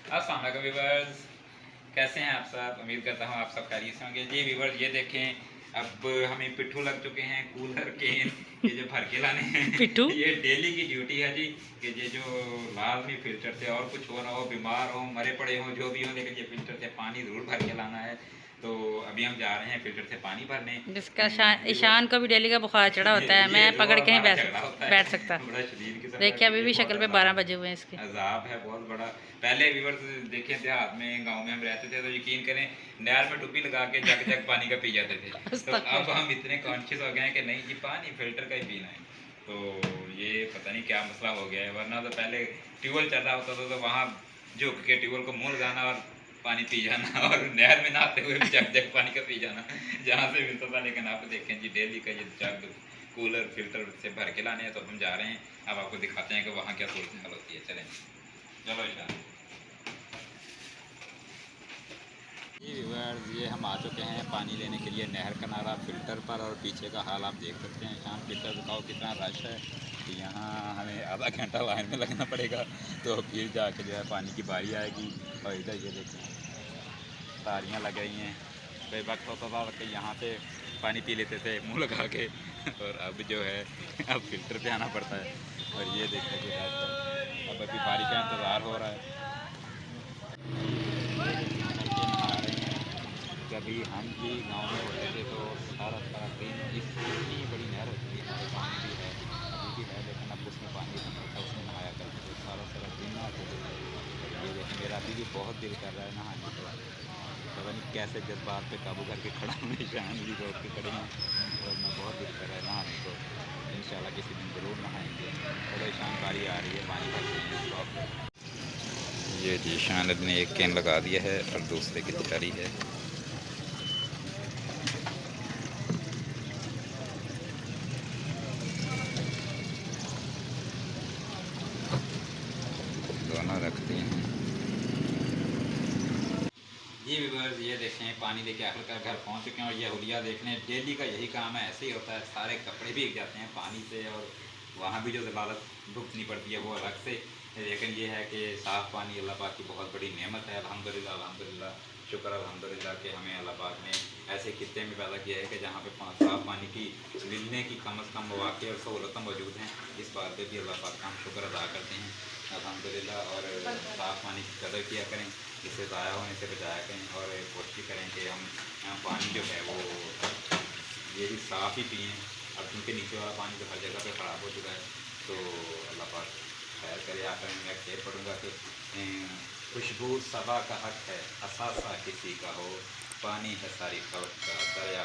अस्सलाम वालेकुम व्यूअर्स, कैसे हैं आप सब। उम्मीद करता हूँ आप सब खैरियत से होंगे। जी व्यूअर्स, ये देखें, अब हमें पिट्ठू लग चुके हैं कूलर के ये जो भर के लाने हैं पिट्ठू ये डेली की ड्यूटी है जी। कि ये जो लाजमी फिल्टर से और कुछ हो ना हो, बीमार हो, मरे पड़े हो, जो भी हो, लेकिन ये फिल्टर से पानी ज़रूर भर के लाना है। तो अभी हम जा रहे हैं फिल्टर से पानी भरने। जिसका ईशान को भी डेली का बुखार चढ़ा होता है, ये मैं रोज़ पकड़ के नहीं हमारा झगड़ा होता है बैठ सकता। बड़ा शदीद किस्म का, देखिए अभी कि ये भी बहुत शक्ल पे अजाब 12 है, बजे हुए हैं इसके। अजाब है बहुत बड़ा। पहले व्यूअर्स देखे देहात में, गांव में हम रहते थे तो यकीन करें नहर में डुब्बी लगा के जग जग पानी का पी जाते थे। तो अब हम इतने कॉन्शियस हो गए हैं कि नहीं जी, पानी फिल्टर का ही पीना है। तो ये पता नहीं क्या मसला हो गया है, वरना तो पहले ट्यूबवेल चल रहा होता था तो वहाँ झुक के ट्यूबवेल को मुँह लगाना और पानी पी जाना, और नहर में नहाते हुए भी जग जग पानी का पी जाना जहाँ से मिलता था। लेकिन आप देखें जी, डेली का ये जग कूलर फिल्टर से भर के लाने हैं। तो हम जा रहे हैं, अब आपको दिखाते हैं कि वहाँ क्या सूरत हाल होती है। चलें, चलो ईशान। जी व्यूअर्स, ये हम आ चुके हैं पानी लेने के लिए नहर किनारा फिल्टर पर, और पीछे का हाल आप देख सकते हैं। ईशान फिल्टर दिखाओ कितना रश है। यहाँ हमें आधा घंटा लाइन में लगना पड़ेगा, तो फिर जाके जो है पानी की बारी आएगी। और इधर ये देखें, तारियाँ लग गई हैं। कई वक्त होता था कि यहाँ से पानी पी लेते थे मुँह लगा के और अब जो है अब फिल्टर पे आना पड़ता है। और ये देखें कि अब अभी बारी का इंतज़ार हो रहा है। कभी हम भी गांव में होते थे तो सारा सारा दिन इतनी बड़ी नहर होती थी, हमारे गाँव में भी है, अभी भी है, लेकिन अब उसमें पानी कम होता है, उसमें नहाया करते थे, सारा सारा दिन नहाते थे। ये देखें, मेरा अभी भी बहुत दिल कर रहा है नहाने का। पता नहीं कैसे जज्बात पे काबू करके खड़ा हूँ। ईशान भी रोक के खड़े हैं और मैं बहुत दिल कर रहा है नहाने को। इंशाल्लाह किसी दिन ज़रूर नहाएंगे। चलो ईशान, बारी आ रही है, पानी भरते हैं स्टॉप। ये जी ईशान ने एक कैन लगा दिया है और दूसरे की तैयारी है। दोनों रख दिए हैं। जी व्यूअर्स, ये देखें, पानी लेके आखिरकार घर पहुंच चुके हैं। और ये हुलिया देखने डेली का यही काम है, ऐसे ही होता है, सारे कपड़े भीग जाते हैं पानी से। और वहाँ भी जो ज़लालत भुगतनी पड़ती है वो अलग से। लेकिन ये है कि साफ़ पानी अल्लाह पाक की बहुत बड़ी नेमत है। अल्हम्दुलिल्लाह, अल्हम्दुलिल्लाह, शुक्र अल्हम्दुलिल्लाह कि हमें अल्लाह पाक ने ऐसे खित्ते में पैदा किया है कि जहाँ पे साफ़ पानी की मिलने की कम अज़ कम मौक़े और सहूलतें मौजूद हैं। इस बात पे भी अल्लाह पाक का हम शुक्र अदा करते हैं अल्हम्दुलिल्लाह। और साफ़ पानी की कदर किया करें, इससे ज़ाया होने से बचाया करें, और कोशिश करें कि हम पानी जो है वो ये भी साफ़ ही पिएँ। अब क्योंकि नीचे वाला पानी तो हर जगह पे ख़राब हो चुका है, तो अल्लाह पाक खैर करे। आप मैं शेर पढ़ूँगा कि खुशबू सबा का हक है, असासा किसी का हो, पानी है सारी खलक का, दरिया